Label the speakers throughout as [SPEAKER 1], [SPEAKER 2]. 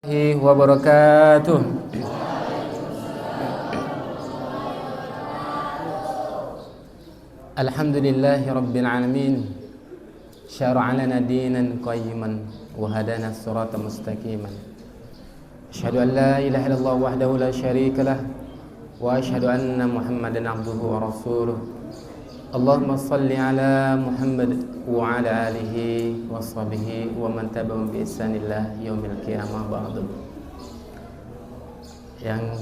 [SPEAKER 1] Wabarakatuh. Alhamdulillahi Rabbil Alamin. Syara'a lana dinan qayyiman wa hadana siratan mustaqiman. Asyhadu an la ilaha illallah wahdahu la syarika lah wa asyhadu anna Muhammadan abduhu wa rasuluh. Allahumma salli ala Muhammad wa ala alihi wa sahbihi wa man tabi'ahum bi ihsanillah yaumil qiyamah ba'du. Yang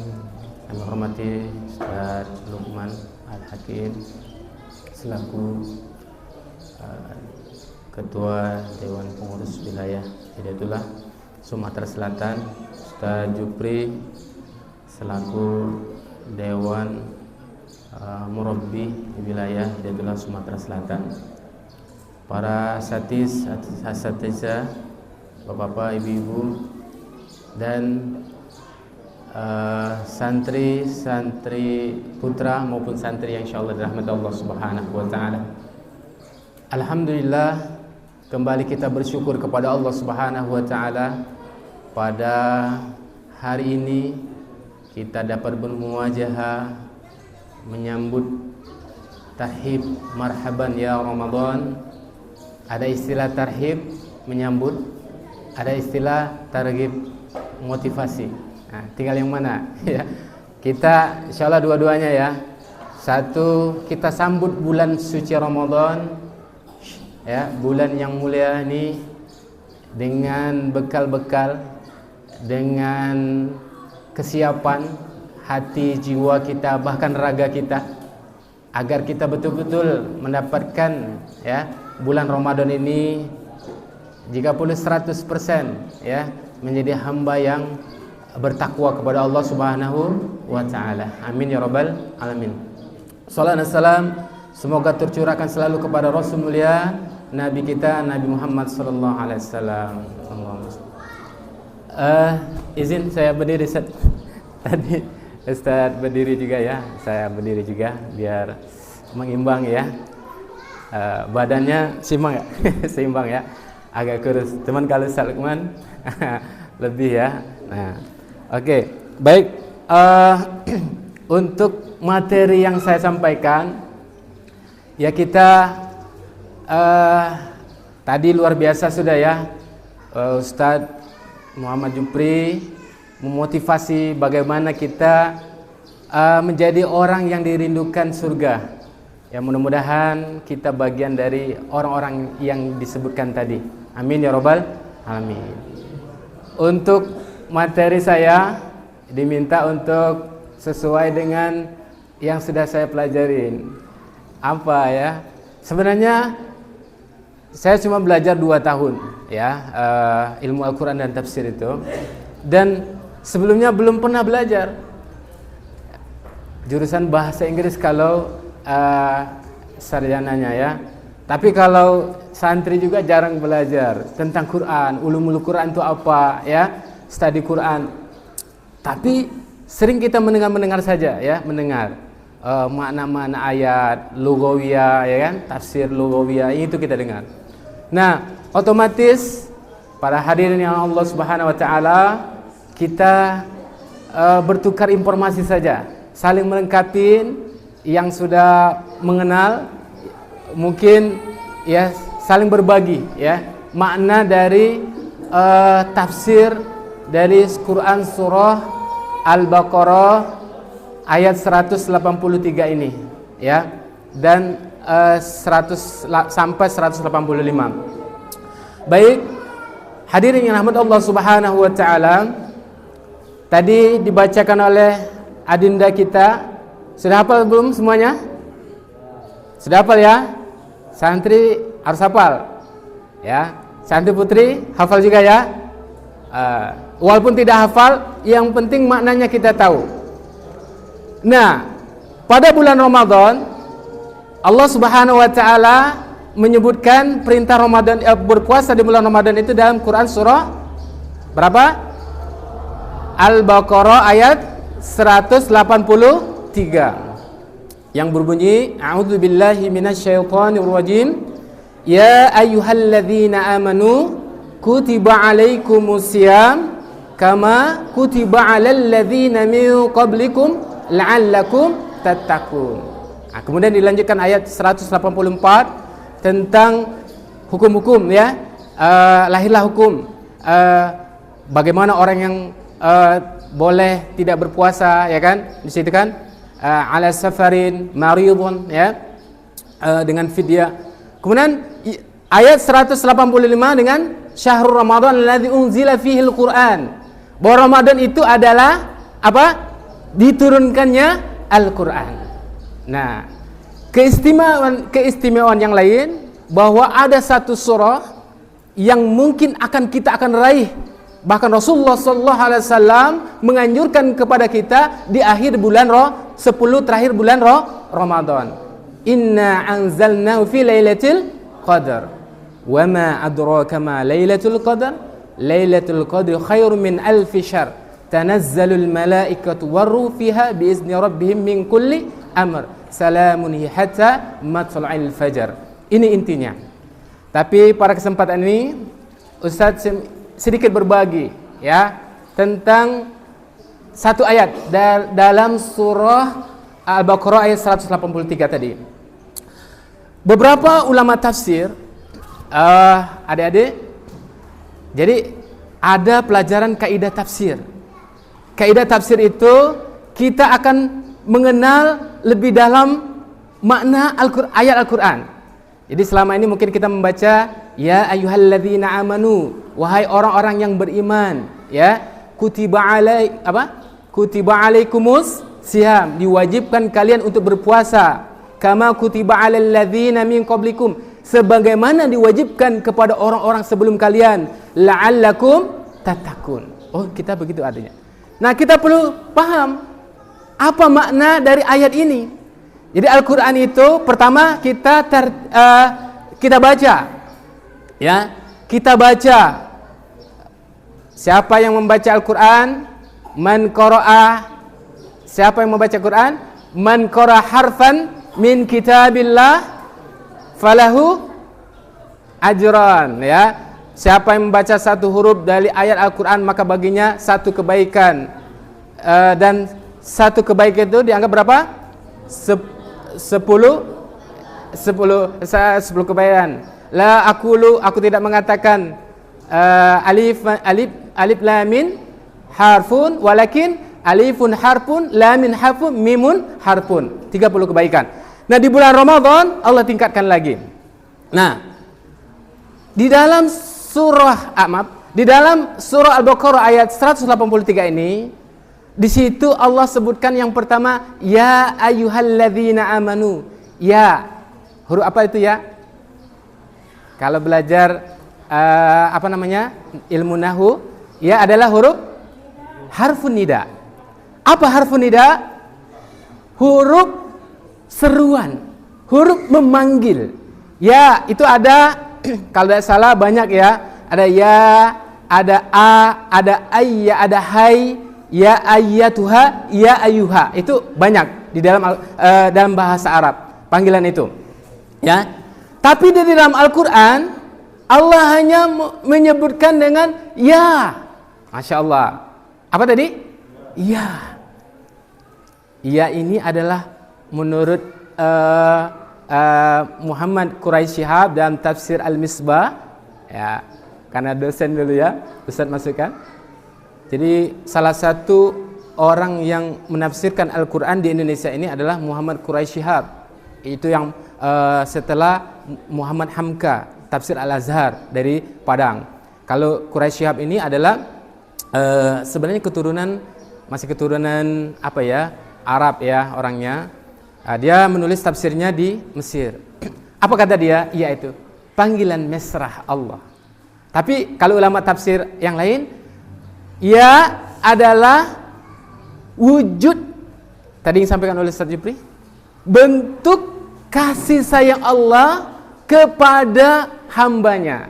[SPEAKER 1] kami hormati Ustaz Luqman Al-Hakim selaku Ketua Dewan Pengurus Wilayah Hidayatullah Sumatera Selatan, Ustaz Jupri selaku Dewan Murabbi di wilayah Hidayatullah Sumatera Selatan, para asatidzah, bapak-bapak, ibu-ibu, dan santri putra maupun santri yang insyaallah dirahmati Allah Subhanahu wa taala. Alhamdulillah, kembali kita bersyukur kepada Allah Subhanahu wa taala pada hari ini kita dapat bermuwajahah menyambut tarhib marhaban ya Ramadan. Ada istilah tarhib menyambut, ada istilah targhib motivasi. Nah, tinggal yang mana ya. Kita insyaallah dua-duanya ya. Satu, kita sambut bulan suci Ramadan ya, bulan yang mulia ini dengan bekal-bekal, dengan kesiapan hati, jiwa kita, bahkan raga kita, agar kita betul-betul mendapatkan ya bulan Ramadan ini jika boleh 100% ya menjadi hamba yang bertakwa kepada Allah Subhanahu wa taala. Amin ya rabbal alamin. Shalawat dan salam semoga tercurahkan selalu kepada Rasul mulia Nabi kita Nabi Muhammad sallallahu alaihi wasallam. Izin saya berdiri tadi Ustaz berdiri juga ya, saya berdiri juga biar mengimbang ya. Badannya seimbang ya, seimbang ya, agak kurus. Teman kalau Ustaz Luqman lebih ya. Nah, oke, baik. Untuk materi yang saya sampaikan, ya kita tadi luar biasa sudah ya, Ustadz Muhammad Jupri memotivasi bagaimana kita menjadi orang yang dirindukan surga. Ya mudah-mudahan kita bagian dari orang-orang yang disebutkan tadi. Amin ya rabbal alamin. Untuk materi saya diminta untuk sesuai dengan yang sudah saya pelajarin. Apa ya? Sebenarnya saya cuma belajar 2 tahun ya, ilmu Al-Quran dan tafsir itu. Dan sebelumnya belum pernah belajar jurusan bahasa Inggris kalau sarjananya ya. Tapi kalau santri juga jarang belajar tentang Quran, ulumul Quran itu apa ya, studi Quran. Tapi sering kita mendengar saja ya, mendengar makna-makna ayat, lugawiyah ya kan, tafsir lugawiyah itu kita dengar. Nah, otomatis para hadirin yang Allah Subhanahu wa taala, kita bertukar informasi saja, saling melengkapi. Yang sudah mengenal mungkin ya saling berbagi ya makna dari tafsir dari Quran surah Al-Baqarah ayat 183 ini ya, dan 100 sampai 185. Baik, hadirin yang rahmat Allah Subhanahu wa taala, tadi dibacakan oleh adinda kita. Sudah hafal belum semuanya? Sudah hafal ya? Santri harus hafal ya. Santri putri hafal juga ya. Walaupun tidak hafal, yang penting maknanya kita tahu. Nah, pada bulan Ramadan Allah Subhanahu wa taala menyebutkan perintah Ramadan, berpuasa di bulan Ramadan itu dalam Quran surah berapa? Al-Baqarah ayat 183 yang berbunyi, a'udzubillahi minasyaitonirrajim, ya ayyuhalladzina amanu kutiba alaikumusiyam kama kutiba 'alal ladzina min qablikum la'allakum tattaqun. Nah, kemudian dilanjutkan ayat 184 tentang hukum-hukum ya. Lahirlah hukum bagaimana orang yang boleh tidak berpuasa, ya kan? Di situ kan ala safarin maridun ya, dengan fidyah. Kemudian ayat 185 dengan syahrul ramadan alladzi unzila fihi al-Qur'an. Bahwa Ramadan itu adalah apa? Diturunkannya Al-Qur'an. Nah, keistimewaan yang lain bahwa ada satu surah yang mungkin kita akan raih. Bahkan Rasulullah sallallahu alaihi wasallam menganjurkan kepada kita di akhir bulan 10 terakhir bulan Ramadan. Inna anzalnahu fi lailatul qadar. Wa ma adraka ma lailatul qadar? Lailatul qadri khairum min alfi syahr. Tanazzalul malaikatu warruh fiha biizni rabbihim min kulli amr. Salamun hatta matla'il fajar. Ini intinya. Tapi pada kesempatan ini Ustaz sedikit berbagi ya tentang satu ayat dalam surah Al-Baqarah ayat 183 tadi. Beberapa ulama tafsir, adik-adik, jadi ada pelajaran kaidah tafsir. Kaidah tafsir itu kita akan mengenal lebih dalam makna ayat Al-Quran. Jadi selama ini mungkin kita membaca ya ayyuhalladzina amanu, wahai orang-orang yang beriman, ya, kutiba alaikumus siyam, diwajibkan kalian untuk berpuasa, kama kutiba alal ladzina min qablikum, sebagaimana diwajibkan kepada orang-orang sebelum kalian, la'allakum tattaqun. Oh, kita begitu artinya. Nah, kita perlu paham apa makna dari ayat ini. Jadi Al-Quran itu pertama kita baca, ya, kita baca. Siapa yang membaca Al-Quran? Man qara'a. Siapa yang membaca Quran? Man qara'a harfan min kitabillah falahu ajran, ya. Siapa yang membaca satu huruf dari ayat Al-Quran maka baginya satu kebaikan. Dan satu kebaikan itu dianggap berapa? 10 kebaikan. La aku tidak mengatakan alif lam mim harfun, walakin alifun harfun, lamin harfun, mimun harfun. 30 kebaikan. Nah, di bulan Ramadan Allah tingkatkan lagi. Nah, di dalam surah Al-Baqarah ayat 183 ini, di situ Allah sebutkan yang pertama ya ayyuhalladzina amanu. Ya, huruf apa itu ya? Kalau belajar ilmu nahwu, ya adalah huruf harfun nida. Apa harfun nida? Huruf seruan, huruf memanggil. Ya, itu ada kalau tidak salah banyak ya. Ada ya, ada a, ada ayya, ada hai, ya ayyatuha, ya ayyuha. Itu banyak di dalam bahasa Arab panggilan itu. Ya. Tapi di dalam Al-Qur'an Allah hanya menyebutkan dengan ya. Masya Allah. Apa tadi? Ya. Ya ini adalah menurut Muhammad Quraisy Shihab dalam tafsir Al-Misbah, ya, karena dosen dulu ya, Ustaz masukkan. Jadi salah satu orang yang menafsirkan Al-Quran di Indonesia ini adalah Muhammad Quraisy Shihab. Itu yang setelah Muhammad Hamka, tafsir Al-Azhar dari Padang. Kalau Quraisy Shihab ini adalah sebenarnya masih keturunan apa ya, Arab ya orangnya. Dia menulis tafsirnya di Mesir. Apa kata dia? Yaitu panggilan mesrah Allah. Tapi kalau ulama tafsir yang lain, ya adalah wujud, tadi yang disampaikan oleh Ustaz Jupri, bentuk kasih sayang Allah kepada hambanya.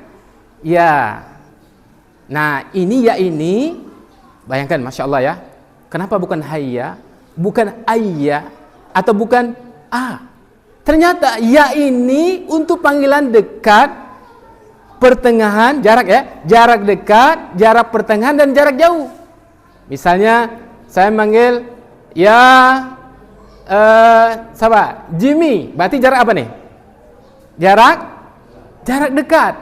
[SPEAKER 1] Ya. Nah ini ya ini, bayangkan Masya Allah ya. Kenapa bukan hayya, bukan ayya, atau bukan a? Ternyata ya ini untuk panggilan dekat, pertengahan, jarak ya, jarak dekat, jarak pertengahan dan jarak jauh. Misalnya saya manggil ya siapa? Jimmy. Berarti jarak apa nih? Jarak dekat.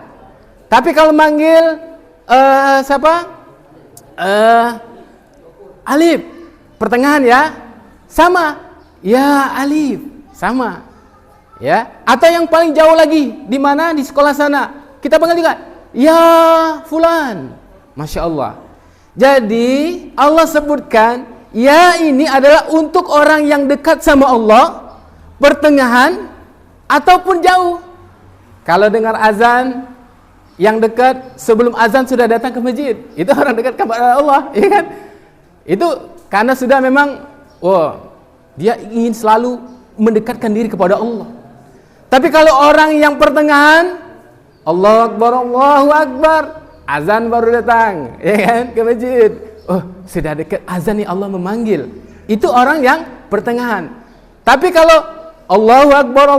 [SPEAKER 1] Tapi kalau manggil siapa? Alif, pertengahan ya, sama. Ya Alif, sama. Ya. Atau yang paling jauh lagi, di mana? Di sekolah sana. Kita panggil juga, ya Fulan. Masya Allah. Jadi Allah sebutkan, ya ini adalah untuk orang yang dekat sama Allah, pertengahan ataupun jauh. Kalau dengar azan yang dekat sebelum azan sudah datang ke masjid, itu orang dekat kepada Allah, ya kan? Itu karena sudah memang, dia ingin selalu mendekatkan diri kepada Allah. Tapi kalau orang yang pertengahan, Allahu Akbar, Allahu Akbar, azan baru datang, ya kan, ke masjid. Sudah dekat azan nih, Allah memanggil. Itu orang yang pertengahan. Tapi kalau Allahu Akbar,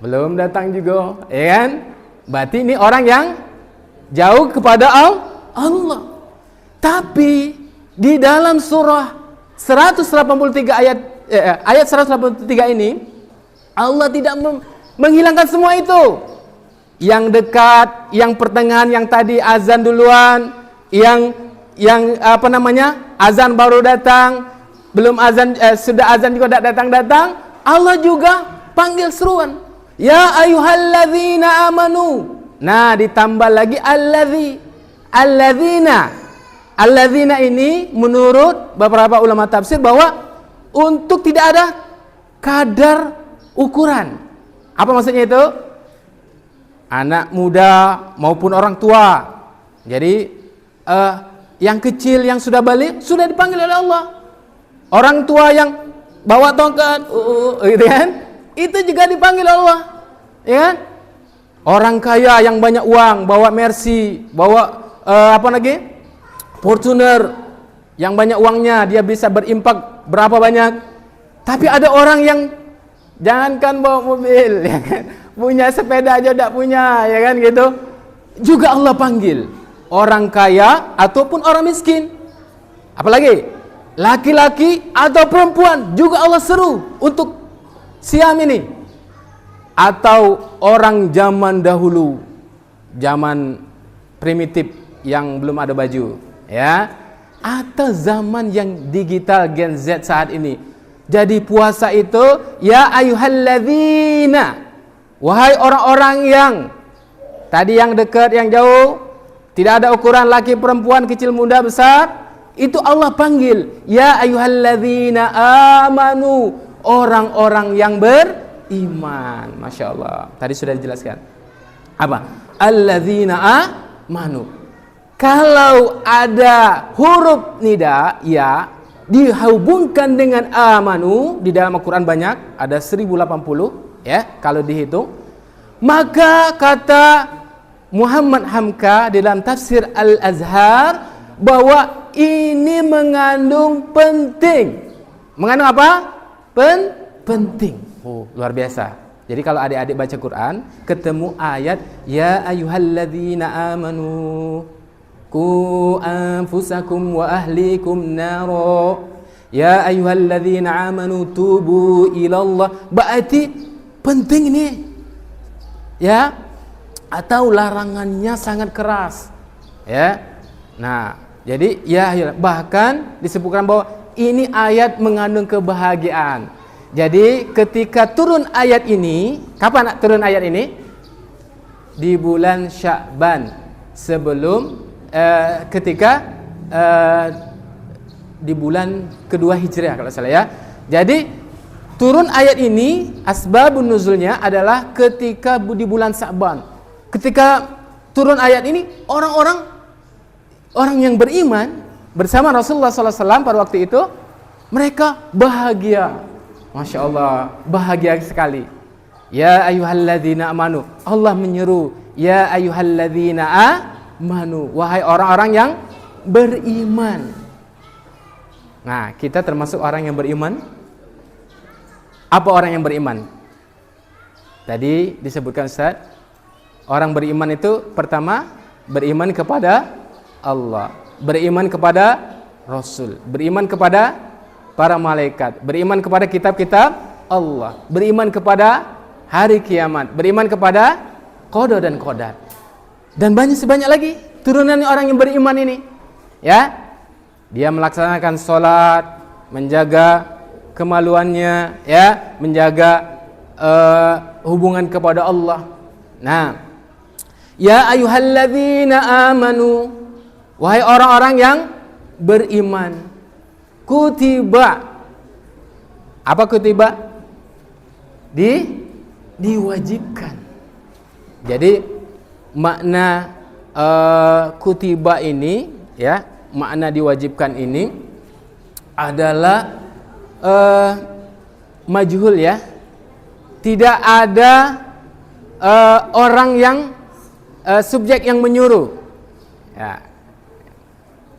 [SPEAKER 1] belum datang juga, ya kan? Berarti ini orang yang jauh kepada Allah. Tapi di dalam surah 183 ayat 183 ini, Allah tidak menghilangkan semua itu. Yang dekat, yang pertengahan, yang tadi azan duluan, yang azan baru datang, belum azan, sudah azan juga datang. Allah juga panggil seruan, ya ayyuhalladzina amanu. Nah, ditambah lagi alladzina ini menurut beberapa ulama tafsir bahwa untuk tidak ada kadar ukuran. Apa maksudnya itu? Anak muda maupun orang tua. Jadi yang kecil yang sudah balik sudah dipanggil oleh Allah. Orang tua yang bawa tongkat, gitu kan? Itu juga dipanggil Allah, ya kan? Orang kaya yang banyak uang, bawa Mercy, bawa Fortuner, yang banyak uangnya, dia bisa berimpak berapa banyak. Tapi ada orang yang jangankan bawa mobil, ya kan? Punya sepeda aja tidak punya, ya kan gitu. Juga Allah panggil orang kaya ataupun orang miskin. Apalagi laki-laki atau perempuan juga Allah seru untuk siam ini. Atau orang zaman dahulu, zaman primitif yang belum ada baju, ya. Atau zaman yang digital Gen Z saat ini. Jadi puasa itu ya ayyuhalladzina, wahai orang-orang yang tadi, yang dekat, yang jauh, tidak ada ukuran laki perempuan, kecil muda besar, itu Allah panggil ya ayyuhalladzina amanu, orang-orang yang beriman. Masya Allah, tadi sudah dijelaskan apa? Alladzina amanu. Kalau ada huruf nida ya dihubungkan dengan amanu, di dalam Al-Quran banyak, ada 1080 ya kalau dihitung. Maka kata Muhammad Hamka dalam tafsir Al-Azhar bahwa ini mengandung penting. Mengandung apa? Penting. Luar biasa. Jadi kalau adik-adik baca Quran ketemu ayat ya ayyuhalladzina amanu qu anfusakum wa ahlikum naro, ya ayyuhalladzina amanu tubu ilallah, berarti penting ini, ya, atau larangannya sangat keras, ya. Nah, jadi ya bahkan disebutkan bahwa ini ayat mengandung kebahagiaan. Jadi ketika turun ayat ini, kapan turun ayat ini? Di bulan Sya'ban, sebelum ketika di bulan kedua Hijriah kalau salah ya. Jadi turun ayat ini, asbabun nuzulnya adalah ketika di bulan Sya'ban. Ketika turun ayat ini, orang yang beriman bersama Rasulullah SAW pada waktu itu, mereka bahagia. Masya Allah, bahagia sekali. Ya ayyuhalladzina amanu, Allah menyeru, ya ayyuhalladzina amanu, wahai orang-orang yang beriman. Nah, kita termasuk orang yang beriman. Apa orang yang beriman? Tadi disebutkan Ustaz, orang beriman itu pertama beriman kepada Allah. beriman kepada Rasul, beriman kepada para malaikat, beriman kepada kitab-kitab Allah, beriman kepada hari kiamat, beriman kepada qada dan qadar. Dan banyak lagi turunan orang yang beriman ini. Ya. Dia melaksanakan salat, menjaga kemaluannya, ya, menjaga hubungan kepada Allah. Nah, ya ayyuhalladzina amanu, wahai orang-orang yang beriman, kutiba. Apa kutiba? Diwajibkan. Jadi makna kutiba ini, ya, makna diwajibkan ini adalah majhul, ya. Tidak ada orang yang subjek yang menyuruh. Ya.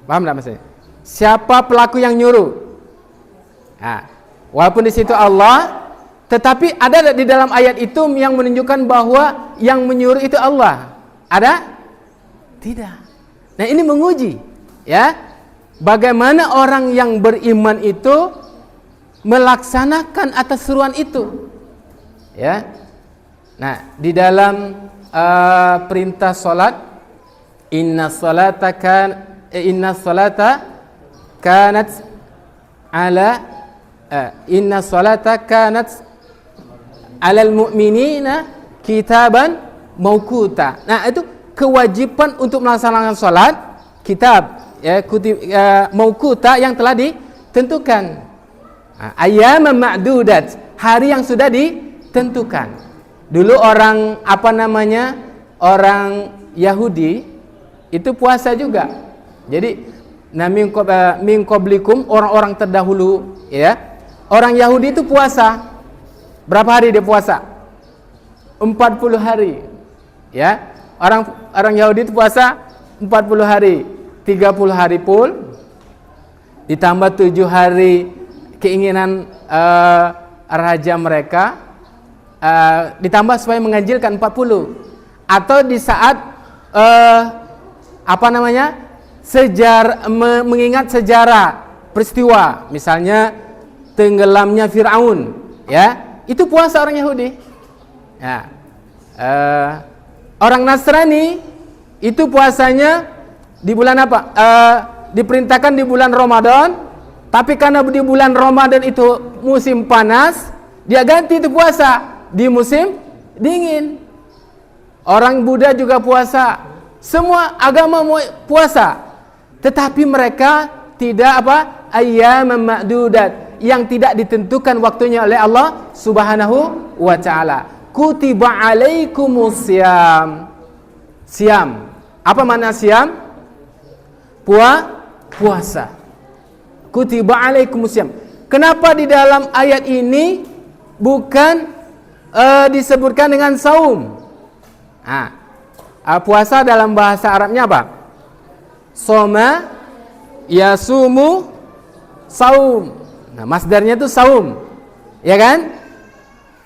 [SPEAKER 1] Paham enggak maksudnya? Siapa pelaku yang nyuruh? Nah, walaupun di situ Allah, tetapi ada di dalam ayat itu yang menunjukkan bahwa yang menyuruh itu Allah. Ada? Tidak. Nah, ini menguji, ya, bagaimana orang yang beriman itu melaksanakan atas seruan itu, ya. Nah, di dalam perintah salat, inna salata kanat alal mu'minina kitaban mauquta. Nah, itu kewajiban untuk melaksanakan salat, kitab, ya, mauquta yang telah ditentukan. Ayyaman ma'dudat, hari yang sudah ditentukan. Dulu orang orang Yahudi itu puasa juga. Jadi min qablikum, orang-orang terdahulu, ya. Orang Yahudi itu puasa. Berapa hari dia puasa? 40 hari. Ya. Orang Yahudi itu puasa 40 hari. 30 hari pun ditambah 7 hari keinginan raja mereka, ditambah supaya menganjilkan 40. Atau di saat mengingat sejarah peristiwa, misalnya tenggelamnya Fir'aun, ya, itu puasa orang Yahudi. Ya. Orang Nasrani itu puasanya di bulan apa? Diperintahkan di bulan Ramadan, tapi karena di bulan Ramadan itu musim panas, dia ganti itu puasa di musim dingin. Orang Buddha juga puasa, semua agama mau puasa, tetapi mereka tidak ayyaman ma'dudat, yang tidak ditentukan waktunya oleh Allah Subhanahu wa taala. Kutiba alaikumus syiyam. Syiyam. Apa makna syiyam? Puasa. Kutiba alaikumus syiyam. Kenapa di dalam ayat ini bukan disebutkan dengan saum? Puasa dalam bahasa Arabnya apa? Soma, yasumu, saum. Nah, masdarnya itu saum, ya kan?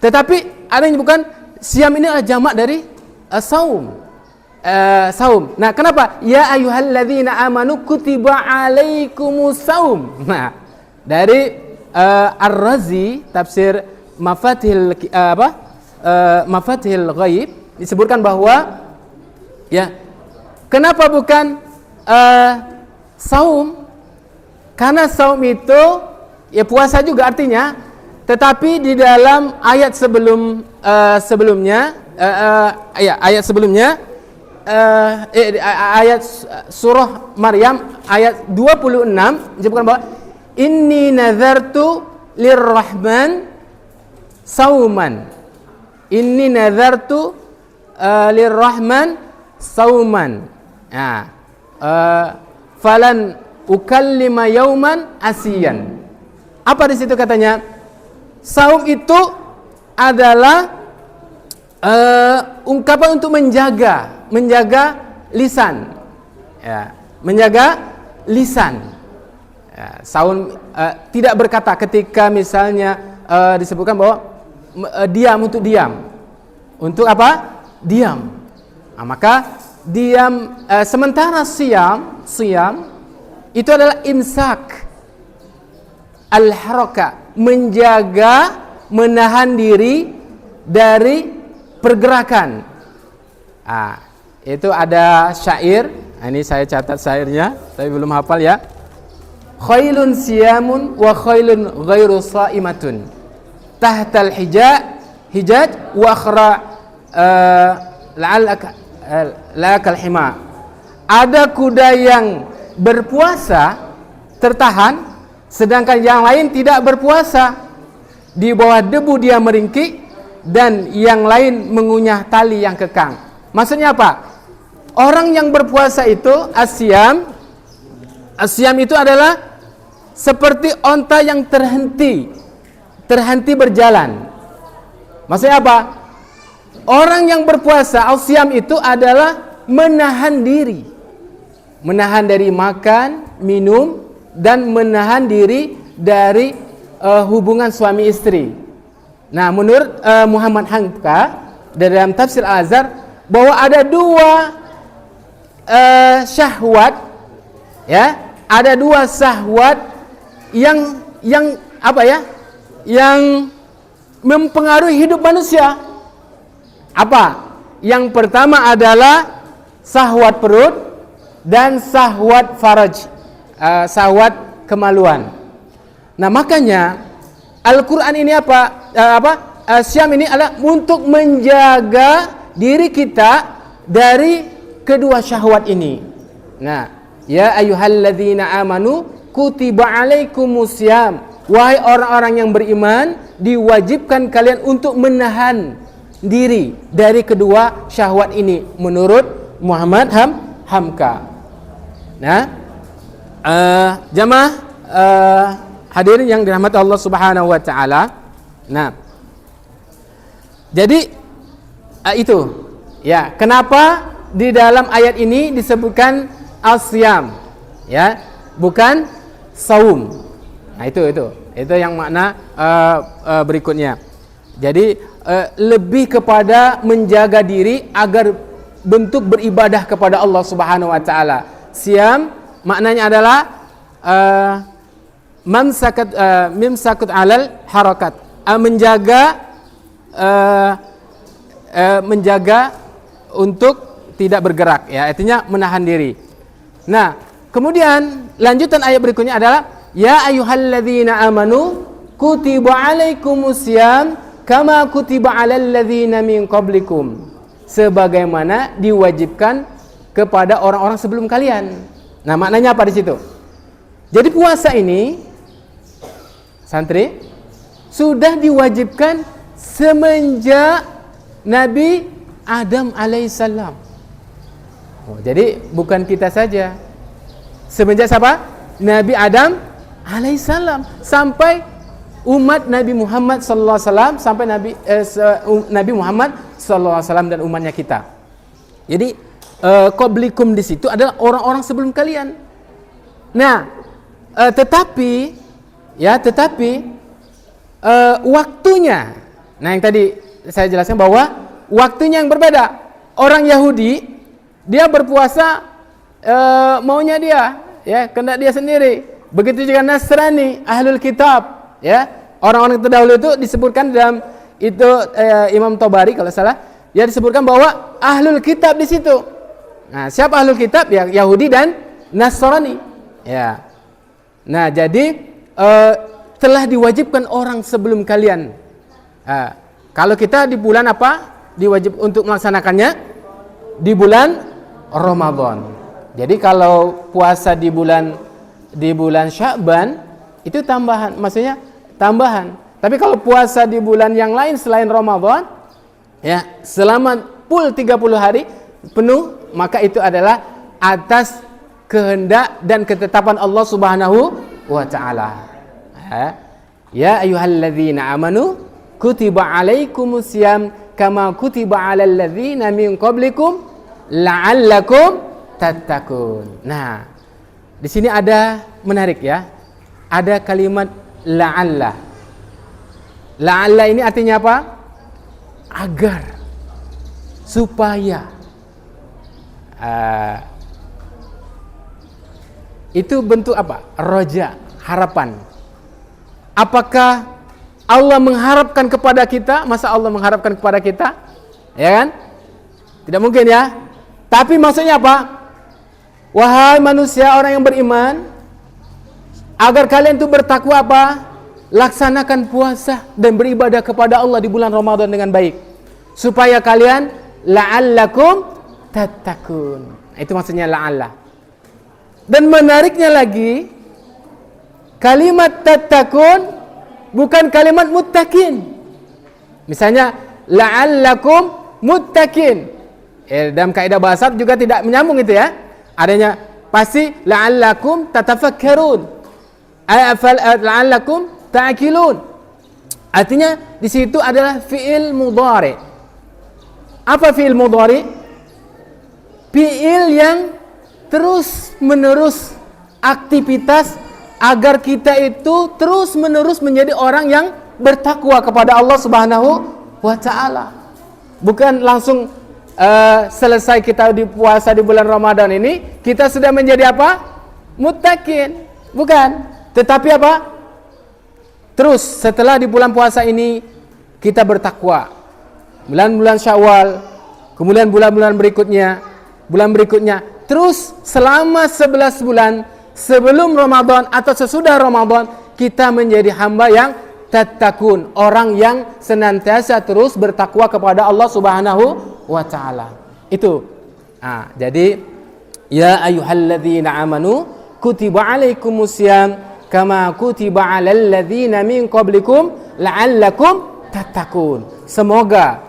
[SPEAKER 1] Tetapi ada yang bukan, siam ini adalah jamak dari saum. Saum. Nah, kenapa? Ya ayyuhalladzina amanu kutiba alaikumus saum. Nah, dari Ar-Razi tafsir Mafatihil Ghaib disebutkan bahwa, ya, kenapa bukan saum? Karena saum itu ya puasa juga artinya, tetapi di dalam ayat sebelumnya ayat surah Maryam ayat 26 disebutkan bahwa inni nazartu lirrahman sauman. Inni nazartu lirrahman sauman. Falan ukallima yauman asiyan. Apa di situ katanya? Saum itu adalah ungkapan untuk menjaga lisan. Ya, menjaga lisan. Ya, saum tidak berkata ketika misalnya disebutkan bahwa diam untuk diam. Untuk apa? Diam. Nah, maka diam sementara siam itu adalah imsak al-haraka, menjaga, menahan diri dari pergerakan. Itu ada syair. Ini saya catat syairnya, tapi belum hafal ya. Khailun siyamun wa khailun ghairu sa'imatun tahtal hijaj wa akhra la'akal hima. Ada kuda yang berpuasa tertahan, sedangkan yang lain tidak berpuasa. Di bawah debu dia meringkik, dan yang lain mengunyah tali yang kekang. Maksudnya apa? Orang yang berpuasa itu asyam itu adalah seperti onta yang terhenti berjalan. Maksudnya apa? Orang yang berpuasa asyam itu adalah menahan diri, menahan dari makan, minum, dan menahan diri dari hubungan suami istri. Nah, menurut Muhammad Hamka dalam tafsir Al-Azhar, bahwa ada dua syahwat, ya, ada dua syahwat yang apa ya? Yang mempengaruhi hidup manusia. Apa? Yang pertama adalah syahwat perut dan syahwat faraj, syahwat kemaluan. Nah, makanya Al-Quran ini Syam ini adalah untuk menjaga diri kita dari kedua syahwat ini. Nah, ya ayyuhalladzina amanu kutiba alaikumusiyam, wahai orang-orang yang beriman, diwajibkan kalian untuk menahan diri dari kedua syahwat ini menurut Muhammad Hamka. Nah, jamaah hadirin yang dirahmati Allah Subhanahu wa taala. Nah, jadi itu ya, kenapa di dalam ayat ini disebutkan asyam, ya, bukan saum. Nah, itu yang makna berikutnya. Jadi lebih kepada menjaga diri agar bentuk beribadah kepada Allah Subhanahu wa taala. Siam maknanya adalah mimsakut alal harakat, menjaga untuk tidak bergerak, ya, artinya menahan diri. Nah, kemudian lanjutan ayat berikutnya adalah ya ayyuhalladzina amanu kutiba alaikumusiyam kama kutiba alal ladzina min qablikum, sebagaimana diwajibkan kepada orang-orang sebelum kalian. Nah, maknanya apa di situ? Jadi puasa ini, santri, sudah diwajibkan semenjak Nabi Adam alaihissalam. Jadi bukan kita saja. Semenjak siapa? Nabi Adam alaihissalam sampai umat Nabi Muhammad sallallahu alaihi wasallam, sampai Nabi Muhammad sallallahu alaihi wasallam dan umatnya kita. Jadi qablikum di situ adalah orang-orang sebelum kalian. Nah, tetapi waktunya, nah yang tadi saya jelaskan bahwa waktunya yang berbeda. Orang Yahudi dia berpuasa maunya dia, ya, kehendak dia sendiri. Begitu juga Nasrani, ahlul kitab, ya, orang-orang terdahulu itu disebutkan dalam itu Imam Tabari kalau salah, ya, disebutkan bahwa ahlul kitab di situ. Nah, siapa ahlul kitab? Ya, Yahudi dan Nasrani, ya. Nah, jadi telah diwajibkan orang sebelum kalian. Kalau kita di bulan apa? Diwajib untuk melaksanakannya di bulan Ramadan. Jadi kalau puasa di bulan Sya'ban itu tambahan, maksudnya tambahan. Tapi kalau puasa di bulan yang lain selain Ramadan, ya, selama full 30 hari penuh, maka itu adalah atas kehendak dan ketetapan Allah Subhanahu wa taala. Ya ayyuhalladzina amanu kutiba alaikumusiyam kama kutiba alal ladzina min qablikum la'allakum tattaqun. Nah, di sini ada menarik, ya. Ada kalimat la'alla. La'alla ini artinya apa? Agar, supaya. Itu bentuk apa? Roja, harapan. Apakah Allah mengharapkan kepada kita? Masa Allah mengharapkan kepada kita? Ya kan? Tidak mungkin ya. Tapi maksudnya apa? Wahai manusia, orang yang beriman, agar kalian itu bertakwa apa? Laksanakan puasa dan beribadah kepada Allah di bulan Ramadan dengan baik, supaya kalian la'allakum tattaqun. Itu maksudnya la'alla. Dan menariknya lagi, kalimat tattaqun bukan kalimat muttaqin. Misalnya la'allakum muttaqin. Dalam kaidah bahasa juga tidak menyambung itu ya. Adanya pasti la'allakum tatafakkarun. La'allakum ta'qilun. Artinya di situ adalah fi'il mudhari. Apa fi'il mudhari? Fi'il yang terus menerus aktivitas agar kita itu terus menerus menjadi orang yang bertakwa kepada Allah Subhanahu wa taala. Bukan langsung selesai kita di puasa di bulan Ramadan ini kita sudah menjadi apa? Muttaqin. Bukan. Tetapi apa? Terus setelah di bulan puasa ini kita bertakwa. Bulan-bulan Syawal, kemudian bulan-bulan berikutnya, terus selama 11 bulan sebelum Ramadan atau sesudah Ramadan kita menjadi hamba yang tattaqun, orang yang senantiasa terus bertakwa kepada Allah Subhanahu wa taala. Itu. Jadi ya ayyuhalladzina amanu kutiba alaikumusiyam kama kutiba alal ladzina min qablikum la'allakum tattaqun. Semoga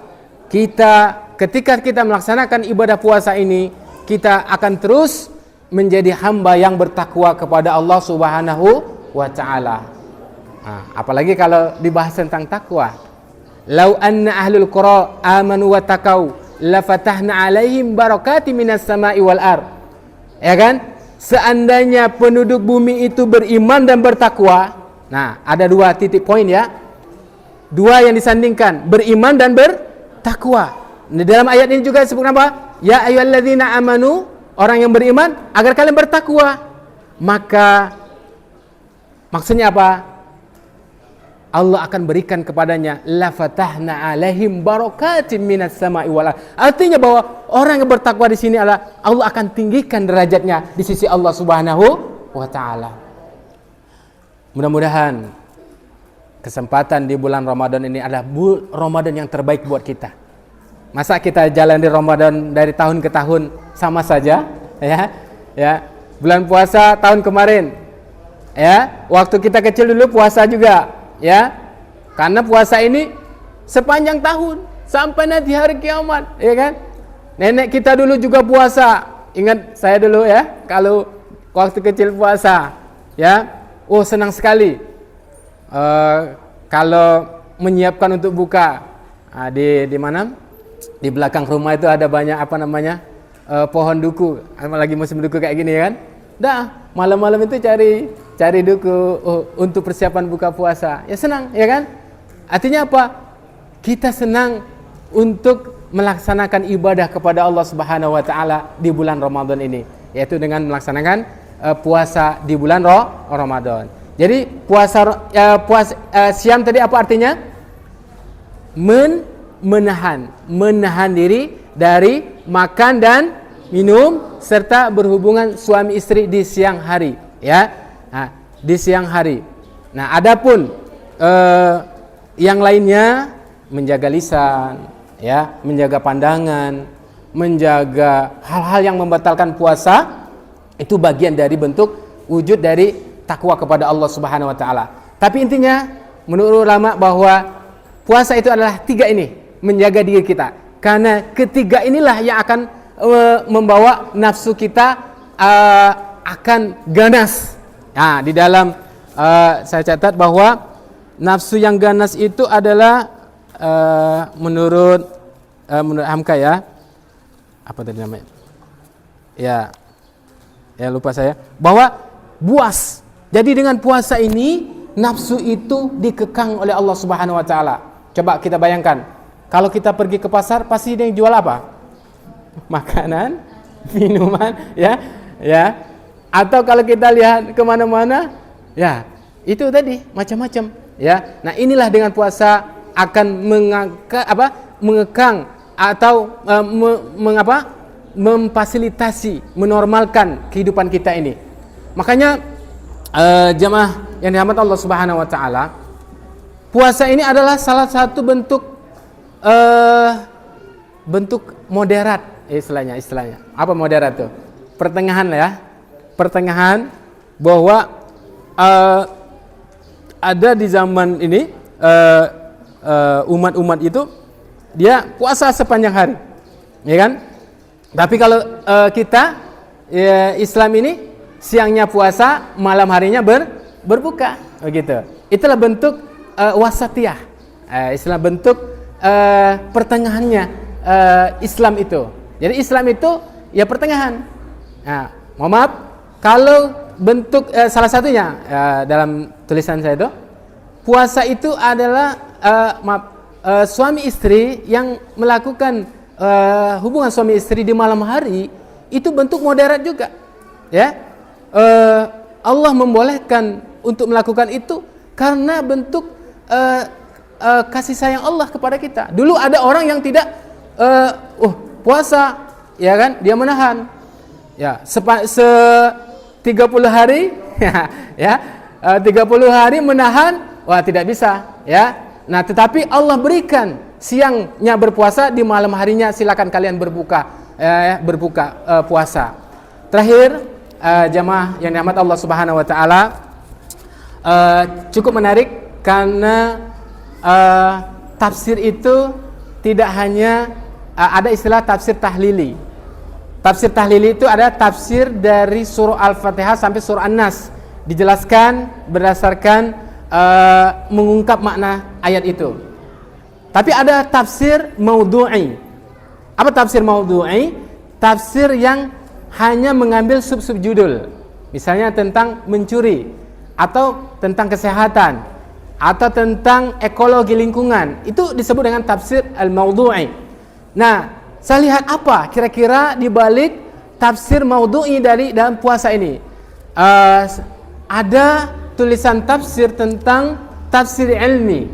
[SPEAKER 1] ketika kita melaksanakan ibadah puasa ini kita akan terus menjadi hamba yang bertakwa kepada Allah Subhanahu wa taala. Apalagi kalau dibahas tentang takwa. Lau anna ahlul qura amanu wa taqau la fatahna alaihim barakatim minas sama'i wal ard. Ya kan? Seandainya penduduk bumi itu beriman dan bertakwa. Nah, ada 2 titik poin ya. 2 yang disandingkan, beriman dan bertakwa. Di dalam ayat ini juga disebut apa? Ya ayyuhalladzina amanu, orang yang beriman agar kalian bertakwa. Maka maksudnya apa? Allah akan berikan kepadanya la fatahna alaihim barakatim minas sama'i wal ard. Artinya bahwa orang yang bertakwa di sini adalah Allah akan tinggikan derajatnya di sisi Allah Subhanahu wa taala. Mudah-mudahan kesempatan di bulan Ramadan ini adalah Ramadan yang terbaik buat kita. Masa kita jalan di Ramadan dari tahun ke tahun sama saja, ya. Bulan puasa tahun kemarin, ya. Waktu kita kecil dulu puasa juga. Ya, karena puasa ini sepanjang tahun sampai nanti hari kiamat, ya kan? Nenek kita dulu juga puasa. Ingat saya dulu ya, kalau waktu kecil puasa, ya, senang sekali. Kalau menyiapkan untuk buka, di mana? Di belakang rumah itu ada banyak pohon duku. Lagi musim duku kayak gini kan? Malam-malam itu cari duku untuk persiapan buka puasa. Ya senang, ya kan? Artinya apa? Kita senang untuk melaksanakan ibadah kepada Allah Subhanahu wa taala di bulan Ramadan ini, yaitu dengan melaksanakan puasa di bulan Ramadan. Jadi puasa siam tadi apa artinya? Menahan diri dari makan dan minum serta berhubungan suami istri di siang hari, ya. Di siang hari. Nah, adapun yang lainnya menjaga lisan, ya, menjaga pandangan, menjaga hal-hal yang membatalkan puasa, itu bagian dari bentuk wujud dari takwa kepada Allah Subhanahu wa taala. Tapi intinya menurut ulama bahwa puasa itu adalah 3 ini, menjaga diri kita. Karena ketiga inilah yang akan membawa nafsu kita akan ganas. Nah, di dalam saya catat bahwa nafsu yang ganas itu adalah menurut Hamka ya. Apa tadi namanya? Ya lupa saya. Bahwa buas. Jadi dengan puasa ini nafsu itu dikekang oleh Allah Subhanahu wa taala. Coba kita bayangkan, kalau kita pergi ke pasar pasti yang jual apa? Makanan, minuman, ya. Atau kalau kita lihat kemana-mana, ya itu tadi macam-macam. Ya, nah inilah dengan puasa akan mengekang atau memfasilitasi, menormalkan kehidupan kita ini. Makanya jemaah yang dirahmati Allah Subhanahu wa taala, puasa ini adalah salah satu bentuk moderat istilahnya. Apa moderat tuh? Pertengahan lah ya. Pertengahan bahwa ada di zaman ini umat-umat itu dia puasa sepanjang hari, ya kan? Tapi kalau kita Islam ini siangnya puasa, malam harinya berbuka, begitu. Itulah bentuk wasatiyah, istilah bentuk pertengahannya Islam itu. Jadi Islam itu ya pertengahan. Nah, mohon maaf kalau bentuk salah satunya dalam tulisan saya itu, puasa itu adalah suami istri yang melakukan hubungan suami istri di malam hari, itu bentuk moderat juga, ya. Allah membolehkan untuk melakukan itu karena bentuk kasih sayang Allah kepada kita. Dulu ada orang yang tidak puasa, ya kan, dia menahan, ya 30 hari ya 30 hari menahan, wah tidak bisa, ya. Nah, tetapi Allah berikan siangnya berpuasa, di malam harinya silakan kalian berbuka puasa. Terakhir, jamaah yang dirahmati Allah Subhanahu wa taala, cukup menarik karena tafsir itu tidak hanya ada istilah tafsir tahlili. Tafsir tahlili itu ada tafsir dari surah Al-Fatihah sampai surah An-Nas, dijelaskan berdasarkan mengungkap makna ayat itu. Tapi ada tafsir maudhu'i. Apa tafsir maudhu'i? Tafsir yang hanya mengambil sub-sub judul. Misalnya tentang mencuri, atau tentang kesehatan, atau tentang ekologi lingkungan. Itu disebut dengan tafsir al-maudhu'i. Nah, saya lihat apa kira-kira di balik tafsir maudhu'i dari dalam puasa ini. Ada tulisan tafsir tentang tafsir ilmi.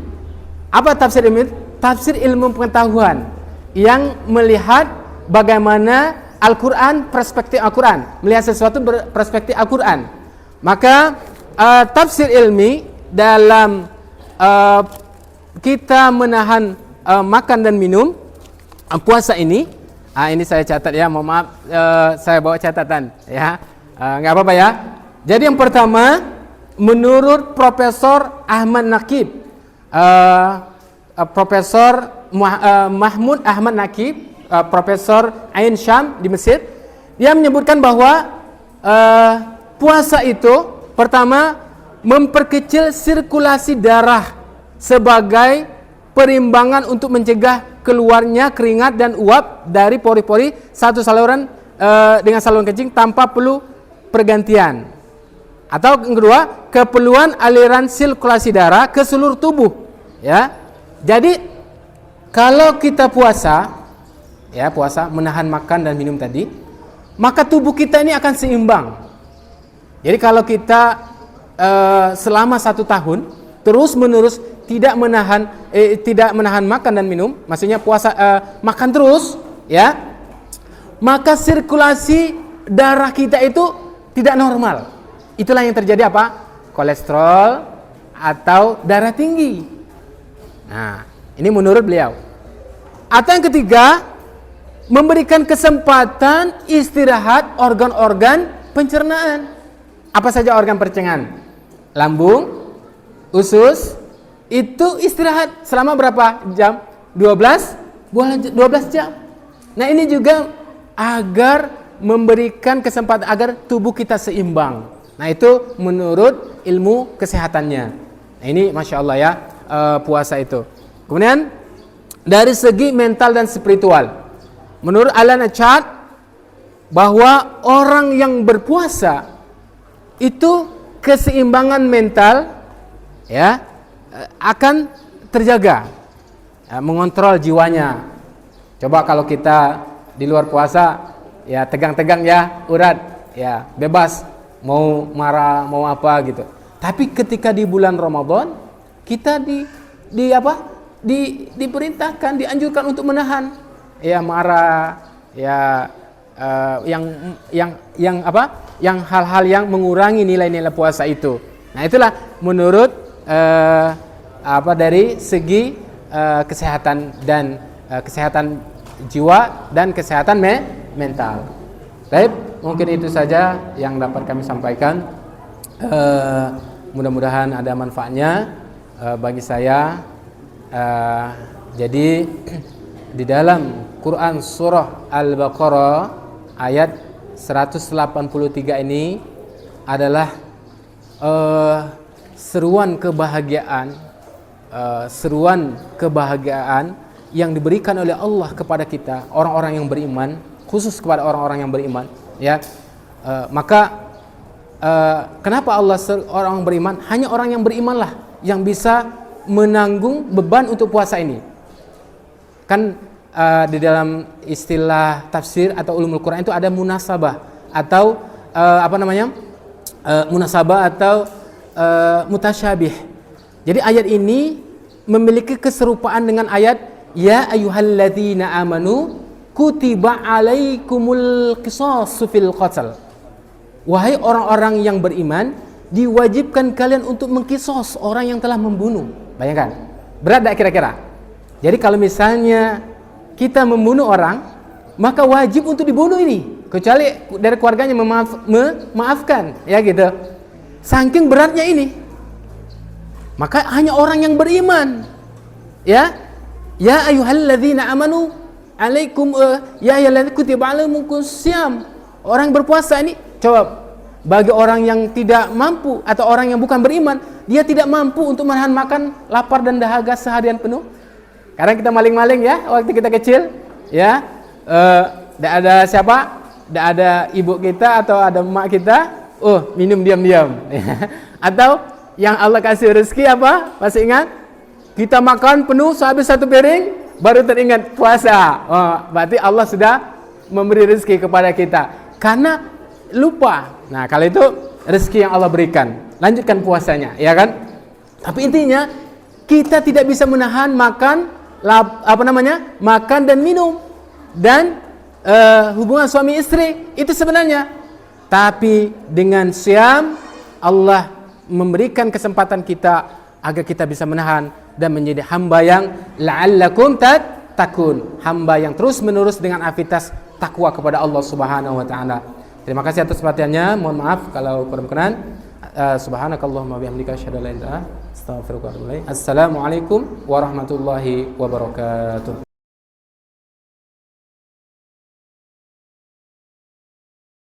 [SPEAKER 1] Apa tafsir ilmi? Tafsir ilmu pengetahuan yang melihat bagaimana Al-Quran, perspektif Al-Quran, melihat sesuatu berperspektif Al-Quran. Maka tafsir ilmi dalam kita menahan makan dan minum puasa ini saya catat ya, mohon maaf, saya bawa catatan ya, nggak apa-apa ya. Jadi yang pertama, menurut Profesor Ahmad Naqib, Profesor Mahmud Ahmad Naqib, Profesor Ain Syam di Mesir, dia menyebutkan bahwa puasa itu pertama memperkecil sirkulasi darah sebagai perimbangan untuk mencegah keluarnya keringat dan uap dari pori-pori satu saluran dengan saluran kencing tanpa perlu pergantian. Atau yang kedua, keperluan aliran sirkulasi darah ke seluruh tubuh, ya. Jadi kalau kita puasa, ya, puasa menahan makan dan minum tadi, maka tubuh kita ini akan seimbang. Jadi kalau kita selama 1 tahun terus menerus tidak menahan makan dan minum, maksudnya puasa makan terus, ya, maka sirkulasi darah kita itu tidak normal. Itulah yang terjadi apa? Kolesterol atau darah tinggi. Nah, ini menurut beliau. Atau yang ketiga, memberikan kesempatan istirahat organ-organ pencernaan. Apa saja organ pencernaan? Lambung, usus, itu istirahat selama berapa jam? 12 jam. Nah, ini juga agar memberikan kesempatan agar tubuh kita seimbang. Nah, itu menurut ilmu kesehatannya. Nah, ini Masya Allah ya, puasa itu. Kemudian dari segi mental dan spiritual, menurut Alan Achard, bahwa orang yang berpuasa itu keseimbangan mental, ya, akan terjaga, ya, mengontrol jiwanya. Coba kalau kita di luar puasa, ya, tegang-tegang ya, urat, ya, bebas. mau marah, mau apa gitu. Tapi ketika di bulan Ramadan kita diperintahkan, dianjurkan untuk menahan ya marah, ya yang hal-hal yang mengurangi nilai-nilai puasa itu. Nah, itulah menurut dari segi kesehatan dan kesehatan jiwa dan kesehatan mental. Baik, mungkin itu saja yang dapat kami sampaikan. Mudah-mudahan ada manfaatnya bagi saya. Jadi di dalam Quran surah Al-Baqarah ayat 183 ini adalah seruan kebahagiaan yang diberikan oleh Allah kepada kita, orang-orang yang beriman, khusus kepada orang-orang yang beriman, ya. Kenapa Allah orang beriman? Hanya orang yang berimanlah yang bisa menanggung beban untuk puasa ini. Kan di dalam istilah tafsir atau ulumul Quran itu ada munasabah atau munasabah atau mutasyabih. Jadi ayat ini memiliki keserupaan dengan ayat ya ayyuhalladzina amanu kutiba alaikumul qisasu fil qatl. Wahai orang-orang yang beriman, diwajibkan kalian untuk mengkisos orang yang telah membunuh. Bayangkan, berat tak kira-kira? Jadi kalau misalnya kita membunuh orang, maka wajib untuk dibunuh ini, kecuali dari keluarganya memaafkan, ya gitu. Saking beratnya ini, maka hanya orang yang beriman, ya ayyuhalladzina amanu alaikum ya ayyuhalladzina kutiba alaikumus syiyam. Orang berpuasa ini, coba bagi orang yang tidak mampu atau orang yang bukan beriman, dia tidak mampu untuk menahan makan, lapar dan dahaga seharian penuh. Kadang kita maling-maling ya, waktu kita kecil, ya, tidak ada siapa, tidak ada ibu kita atau ada emak kita, minum diam-diam. Atau yang Allah kasih rezeki apa? Masih ingat? Kita makan penuh sehabis satu piring, baru teringat puasa. Berarti Allah sudah memberi rezeki kepada kita. Karena lupa. Nah, kalau itu rezeki yang Allah berikan, lanjutkan puasanya, ya kan? Tapi intinya kita tidak bisa menahan makan dan minum dan hubungan suami istri itu sebenarnya. Tapi dengan siam Allah memberikan kesempatan kita agar kita bisa menahan dan menjadi hamba yang la'allakum tattaqun, hamba yang terus-menerus dengan aktivitas takwa kepada Allah Subhanahu wa taala. Terima kasih atas perhatiannya. Mohon maaf kalau kurang berkenan. Subhanakallahumma bihamdika asyhadu an la ilaha illa anta astaghfiruka wa atubu ilaik. Assalamualaikum warahmatullahi wabarakatuh.